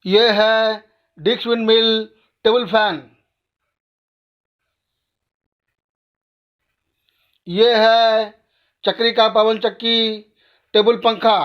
ये है डिक्स windmill table fan. ये है चक्री का पवन चक्की टेबल पंखा।